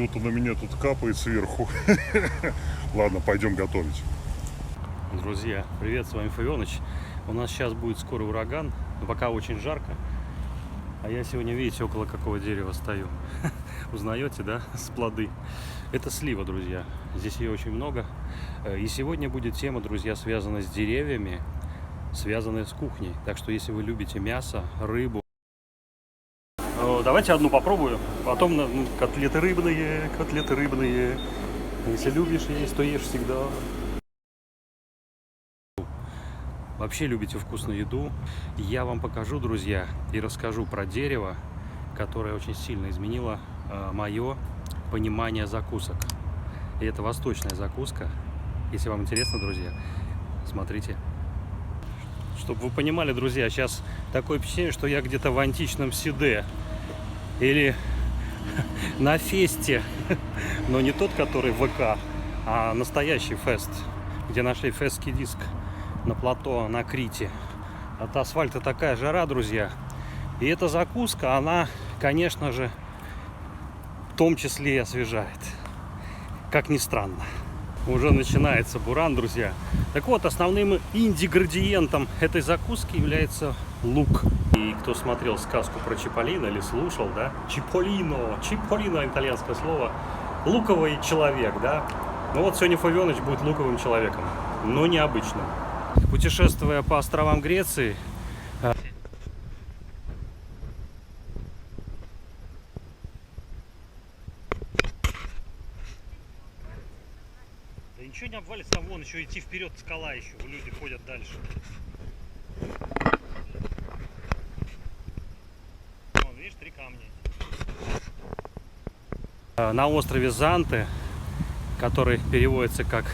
Кто-то на меня тут капает сверху. Ладно, пойдем готовить. Друзья, привет, с вами Фавёныч. У нас сейчас будет скоро ураган, но пока очень жарко. А я сегодня, видите, около какого дерева стою. Узнаете, да, с плоды? Это слива, друзья. Здесь ее очень много. И сегодня будет тема, друзья, связанная с деревьями, связанная с кухней. Так что, если вы любите мясо, рыбу, давайте одну попробую. Потом котлеты рыбные, котлеты рыбные. Если любишь есть, то ешь всегда. Вообще любите вкусную еду, я вам покажу, друзья, и расскажу про дерево, которое очень сильно изменило мое понимание закусок. И это восточная закуска. Если вам интересно, друзья, смотрите. Чтобы вы понимали, друзья, сейчас такое впечатление, что я где-то в античном Сиде или на фесте, но не тот, который в ВК, а настоящий фест, где нашли фестский диск на плато на Крите. От асфальта такая жара, друзья. И эта закуска, она, конечно же, в том числе и освежает. Как ни странно. Уже начинается буран, друзья. Так вот, основным ингредиентом этой закуски является лук. И кто смотрел сказку про Чиполлино или слушал, да? Чиполлино, итальянское слово. Луковый человек, да? Ну вот сегодня Фавёныч будет луковым человеком, но необычным. Путешествуя по островам Греции, да ничего не обвалится, там вон еще идти вперед, скала еще, люди ходят дальше. Вон, видишь, 3 камня. На острове Занте, который переводится как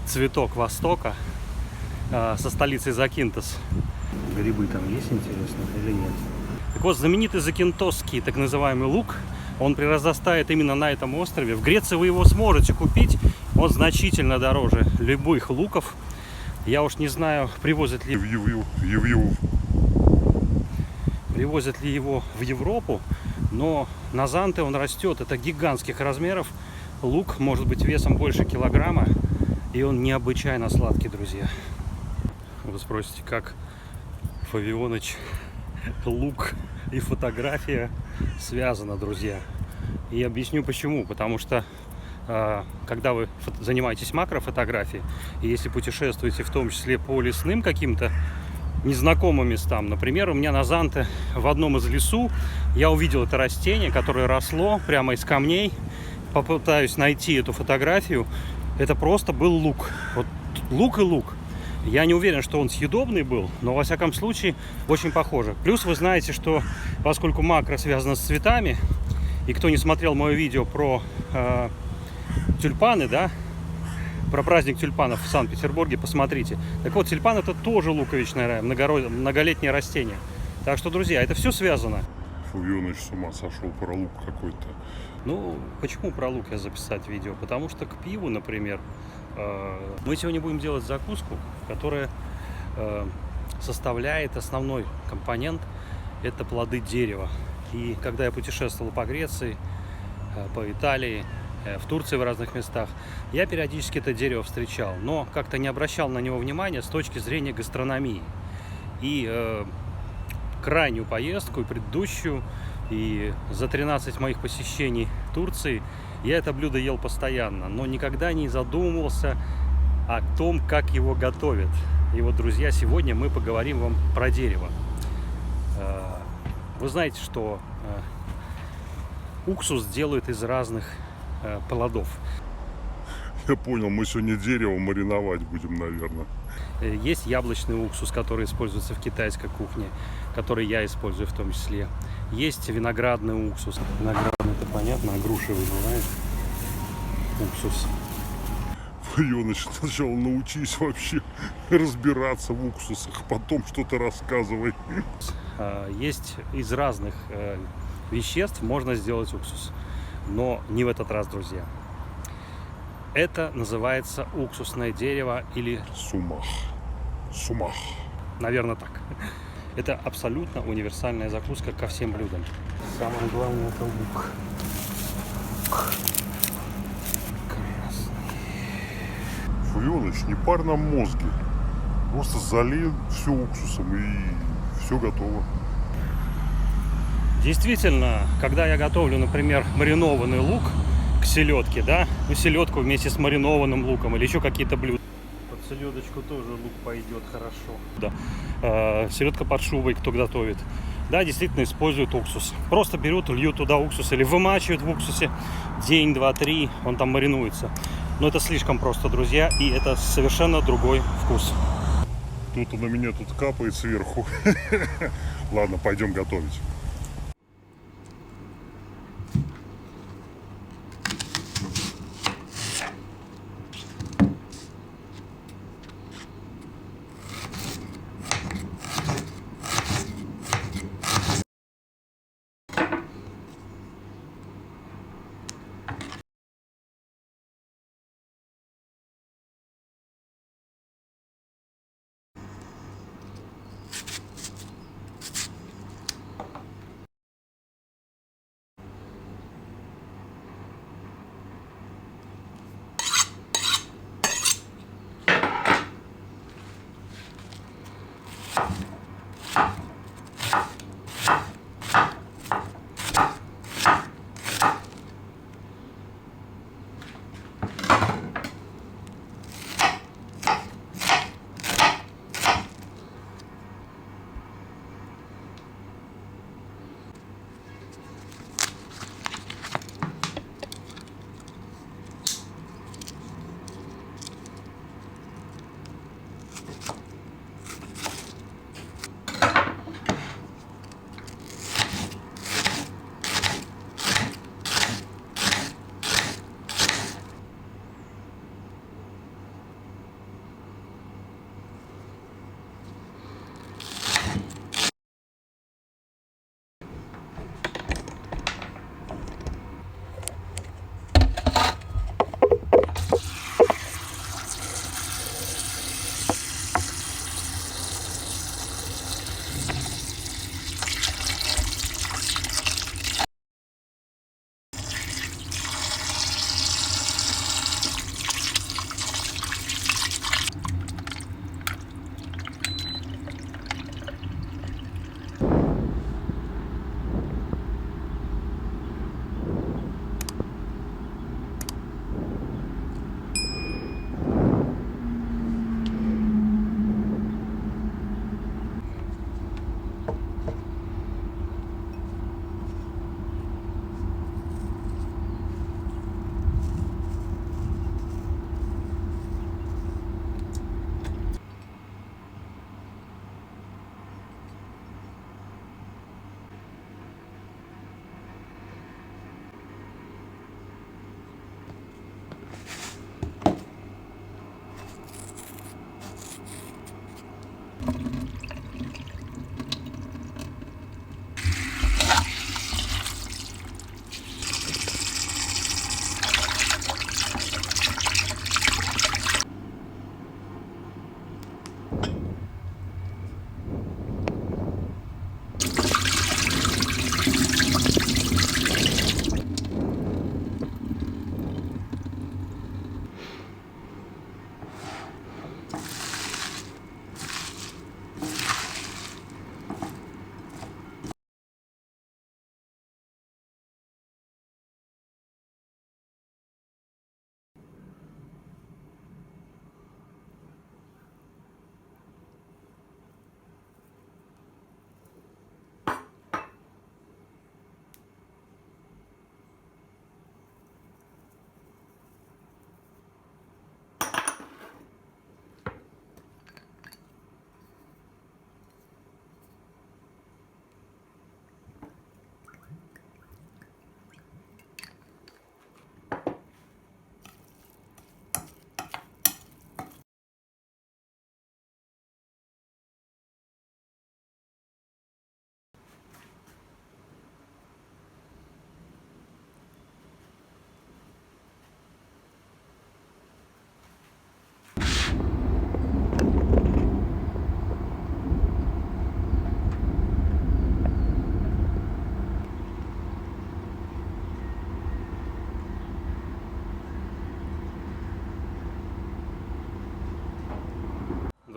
цветок Востока, со столицей Закинтос. Грибы там есть, интересно, или нет? Так вот, знаменитый закинтосский так называемый лук, он прирастает именно на этом острове. В Греции вы его сможете купить, он значительно дороже любых луков. Я уж не знаю, привозят ли его в Европу, но на Занте он растет. Это гигантских размеров. Лук может быть весом больше килограмма, и он необычайно сладкий, друзья. Вы спросите, как Фавёныч, лук и фотография связаны, друзья. И объясню почему. Потому что когда вы занимаетесь макрофотографией, и если путешествуете в том числе по лесным каким-то незнакомым местам, например, у меня на Занте в одном из лесу я увидел это растение, которое росло прямо из камней. Попытаюсь найти эту фотографию. Это просто был лук. Вот лук и лук. Я не уверен, что он съедобный был, но во всяком случае очень похоже. Плюс вы знаете, что поскольку макро связано с цветами, и кто не смотрел мое видео про тюльпаны, да, про праздник тюльпанов в Санкт-Петербурге, посмотрите. Так вот, тюльпан — это тоже луковичное многолетнее растение. Так что, друзья, это все связано. Фавёныч с ума сошел, про лук какой-то. Ну, почему про лук я записать видео? Потому что к пиву, например, мы сегодня будем делать закуску, которая составляет основной компонент – это плоды дерева. И когда я путешествовал по Греции, по Италии, в Турции в разных местах, я периодически это дерево встречал, но как-то не обращал на него внимания с точки зрения гастрономии. И крайнюю поездку, и предыдущую, и за 13 моих посещений Турции я это блюдо ел постоянно, но никогда не задумывался о том, как его готовят. И вот, друзья, сегодня мы поговорим вам про дерево. Вы знаете, что уксус делают из разных плодов. Я понял, мы сегодня дерево мариновать будем, наверное. Есть яблочный уксус, который используется в китайской кухне, который я использую в том числе. Есть виноградный уксус. Виноградный, это понятно, а грушевый бывает уксус. Фавёныч, сначала научись вообще разбираться в уксусах, потом что-то рассказывай. Есть из разных веществ можно сделать уксус, но не в этот раз, друзья. Это называется уксусное дерево или сумах. Сумах. Наверное, так. Это абсолютно универсальная закуска ко всем блюдам. Самое главное — это лук. Фуёныч, не парь нам мозги. Просто залей все уксусом и все готово. Действительно, когда я готовлю, например, маринованный лук к селедке, да, ну селедку вместе с маринованным луком или еще какие-то блюда. Под селедочку тоже лук пойдет хорошо. Да. Селедка под шубой, кто готовит. Да, действительно используют уксус. Просто берут, льют туда уксус или вымачивают в уксусе день, два, три, он там маринуется. Но это слишком просто, друзья, и это совершенно другой вкус. Тут на меня тут капает сверху. Ладно, пойдем готовить.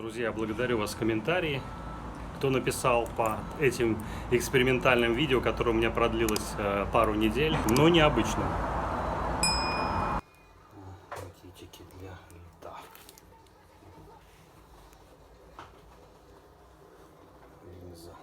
Друзья, благодарю вас за комментарии, кто написал по этим экспериментальным видео, которое у меня продлилось пару недель, но необычно. Пакетики для льда. Линза.